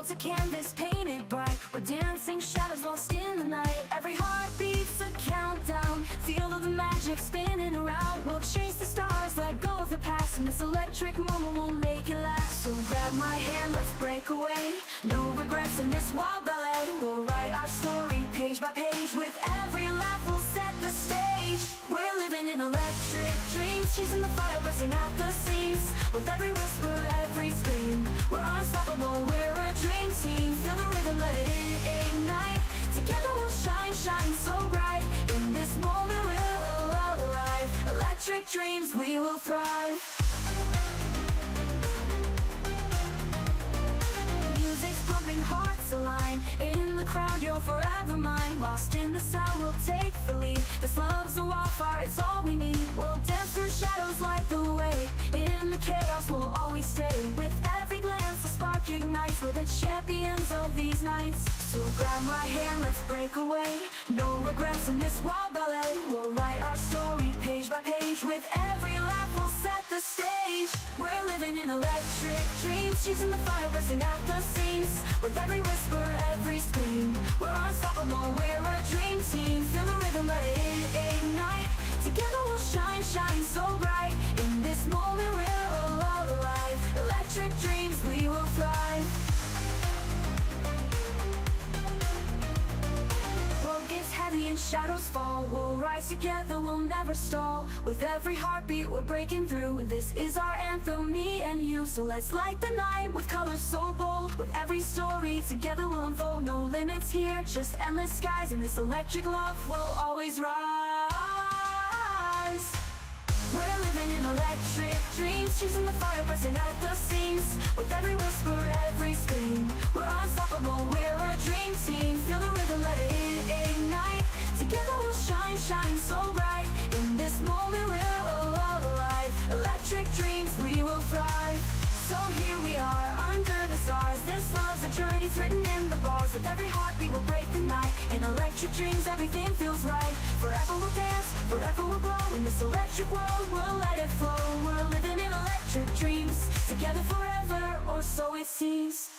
world's a canvas painted bright. We're dancing shadows lost in the night. Every heartbeat's a countdown. Feel of the magic spinning around. We'll chase the stars, let go of the past, and this electric moment will make it last. So grab my hand, let's break away. No regrets in this wild ballet. We'll write our story page by page. With every laugh we'll set the stage. We're living in electric dreams, chasing the fire, bursting at the seams. With every whisper, every scream, we're unstoppable, we're a dream team. Feel the rhythm, let it ignite. Together we'll shine, shine so bright. In this moment we'll arrive. Electric dreams, we will thrive. Music's pumping, hearts align. In the crowd you're forever mine. Lost in the sound, we'll take the lead. This love's a wildfire, it's all we need. We'll dance through shadows, light the way. In the chaos we'll always stay. With every glance the spark ignites. We're the champions of these nights. So grab my hand, let's break away. No regrets in this wild ballet. We'll write our story page by page. With every laugh we'll set the stage. We're living in electric dreams, chasing the fire, bursting at the seams. With every whisper, every scream, we're unstoppable, we're a dream team. Feel the rhythm, let it ignite. Together we'll shine, shine so bright. In this moment we're all alive. Electric dreams, we will thrive. World gets heavy and shadows fall. We'll rise together, we'll never stall. With every heartbeat we're breaking through. This is our anthem, me and you. So let's light the night with colors so bold. With every story together we'll unfold. No limits here, just endless skies. And this electric love will always rise. We're living in electric dreams, chasing the fire, bursting at the seams. With every whisper, every scream, we're unstoppable, we're a dream team. Feel the rhythm, let it ignite. Together we'll shine, shine so bright. In this moment we're all alive. Electric dreams, we will thrive. So here we are, under the stars. This love's a journey, it's written in the bars. With every heartbeat we'll break the night. In electric dreams everything feels right. Forever we'll dance, forever we'll glow. In this electric world we'll let it flow. We're living in electric dreams, together forever, or so it seems.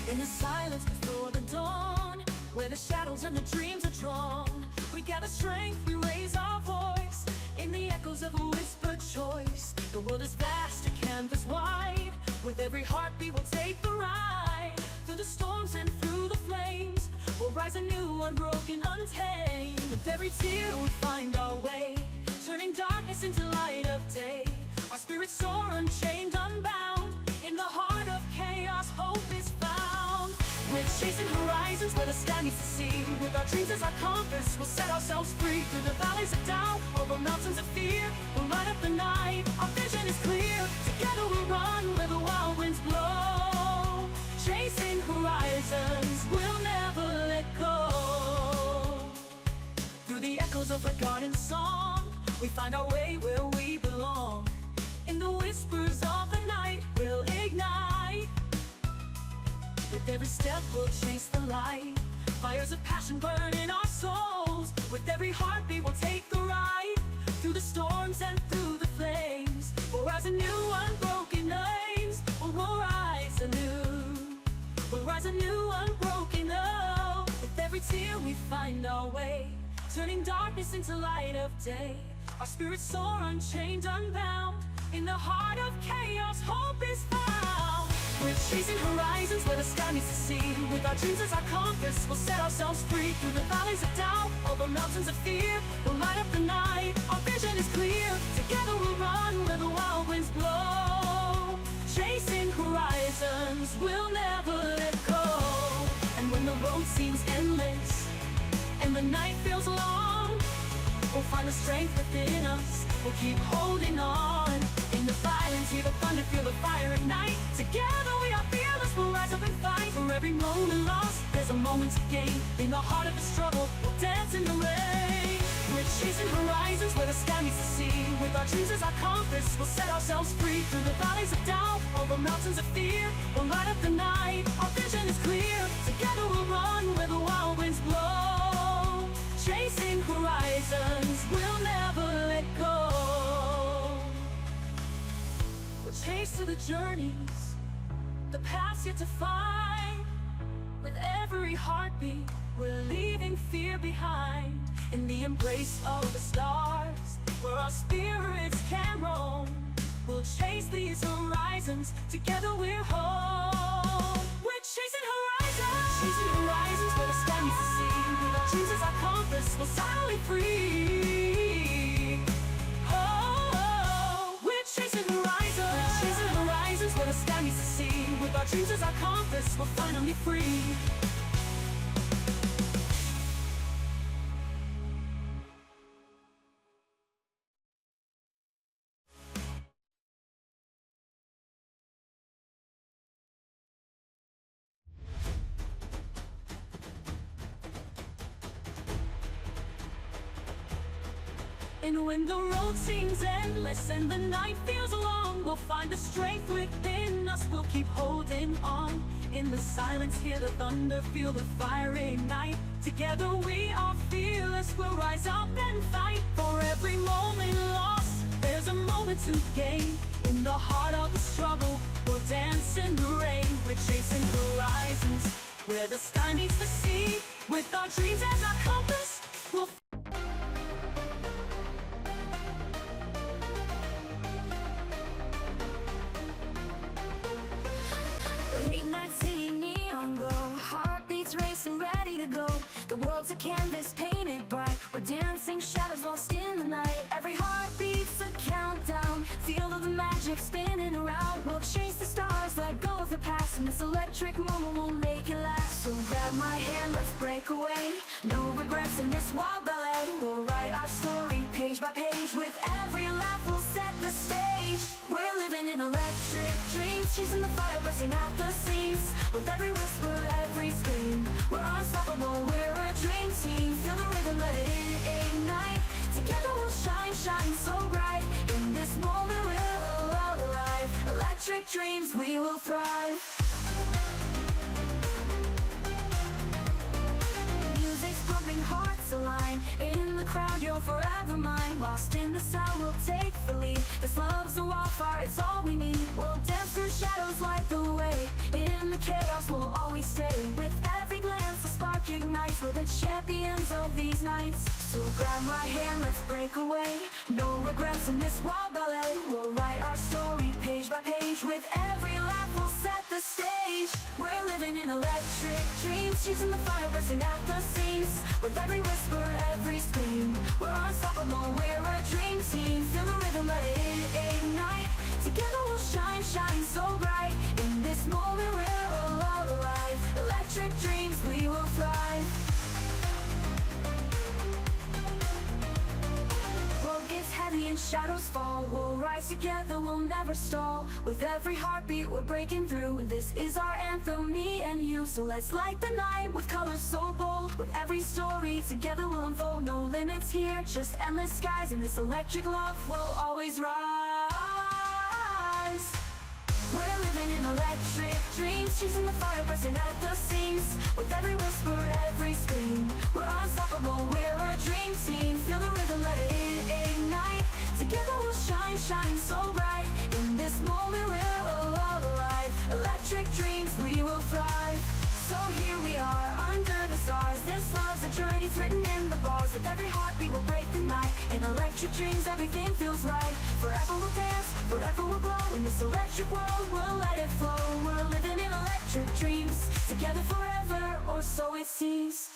In the silence before the dawn, where the shadows and the dreams are drawn, we gather strength, we raise our voice in the echoes of a whispered choice. The world is vast, a canvas wide. With every heartbeat we'll take the ride. Through the storms and through the flames, we'll rise anew, unbroken, untamed. With every tear we find our way, turning darkness into light of day. Our spirits soar, unchained, unbound. In the heart of chaos, hope is found. We're chasing horizons where the sky meets the sea. With our dreams as our compass, we'll set ourselves free. Through the valleys of doubt, over mountains of fear, we'll light up the night, our vision is clear. Together we'll run where the wild winds blow. Chasing horizons, we'll never let go. Through the echoes of forgotten song, we find our way where we belong. In the whispers of the night, we'll ignite. With every step we'll chase the light. Fires of passion burn in our souls. With every heartbeat we'll take the ride. Through the storms and through the flames, we'll rise anew, unbroken lanes. We'll rise anew. We'll rise anew, unbroken, oh. With every tear we find our way, turning darkness into light of day. Our spirits soar, unchained, unbound. In the heart of chaos, hope is found. We're chasing horizons where the sky meets the sea. With our dreams as our compass, we'll set ourselves free. Through the valleys of doubt, over mountains of fear, we'll light up the night, our vision is clear. Together we'll run where the wild winds blow. Chasing horizons, we'll never let go. And when the road seems endless, and the night feels long, we'll find the strength within us, we'll keep holding on. In the silence, hear the thunder, feel the fire ignite. Together we are fearless. we'll rise up and fight. For every moment lost, there's a moment to gain. In the heart of the struggle, we'll dance in the rain. We're chasing horizons where the sky meets the sea. With our dreams as our compass, we'll set ourselves free. Through the valleys of doubt, over mountains of fear, we'll light up the night. Our vision is clear. Together we'll run where the wild winds blow. Chasing horizons, we'll never let go. We'll chase through the journeys, the paths yet to find. With every heartbeat, we're leaving fear behind. In the embrace of the stars, where our spirits can roam, we'll chase these horizons, together we're home. We're chasing horizons where the sky meets the sea. With our dreams as our compass, we'll silently free. Oh, we're chasing horizons where the sky meets the sea. With our dreams as our compass, we're finally free. And when the road seems endless and the night feels long, we'll find the strength within us, we'll keep holding on. In the silence, hear the thunder, feel the fire ignite. Together we are fearless, we'll rise up and fight. For every moment lost, there's a moment to gain. In the heart of the struggle, we'll dance in the rain. We're chasing horizons, where the sky meets the sea. With our dreams as our compass, we'll late night city neon glow, heartbeats racing, ready to go. The world's a canvas painted bright. We're dancing shadows lost in the night. Every heartbeat's a countdown, feel of the magic spinning around. We'll chase the stars, let go of the past, and this electric moment will make it last. So grab my hand, let's break away. No regrets in this wild ballet. We'll write our story page by page. With every laugh we'll set the stage. We're living in electric dreams, chasing the fire, bursting out the seams. With every whisper, every scream, we're unstoppable, we're a dream team. Feel the rhythm, let it ignite. Together we'll shine, shine so bright. In this moment we're alive. Electric dreams, we will thrive. Music's pumping, hearts align. In the crowd, you're forever mine. Lost in the sound, we'll take the lead. This love's a wildfire, it's all we need. We'll dance through shadows, light the way. In the chaos, we'll always stay. With every glance, the spark ignites. We're the champions of these nights. So grab my hand, let's break away. No regrets in this wild ballet. We'll write our story page by page. With every laugh, we'll set the stage. We're living in electric dreams, chasing the fire, bursting at the seams. With every whisper, every scream, we're unstoppable, we're a dream team. Feel the rhythm, let it ignite. Together we'll shine, shine so bright. In this moment we're all alive. Electric dreams, we will thrive. World gets heavy and shadows fall. We'll rise together, we'll never stall. With every heartbeat we're breaking through. This is our anthem, me and you. So let's light the night with colors so bold. With every story together we'll unfold. No limits here, just endless skies. And this electric love will always rise. We're living in electric dreams, chasing the fire, bursting at the seams. With every whisper, every scream, we're unstoppable, we're a dream team. Feel the rhythm, let it ignite. Together we'll shine, shine so bright. In this moment we're all alive. Electric dreams, we will thrive. So here we are, under the stars. This love's a journey, it's written in the bars. With every heartbeat we'll break the night. In electric dreams, everything feels right. Forever we'll dance, forever we'll glow. In this electric world, we'll let it flow. We're living in electric dreams, together forever, or so it seems.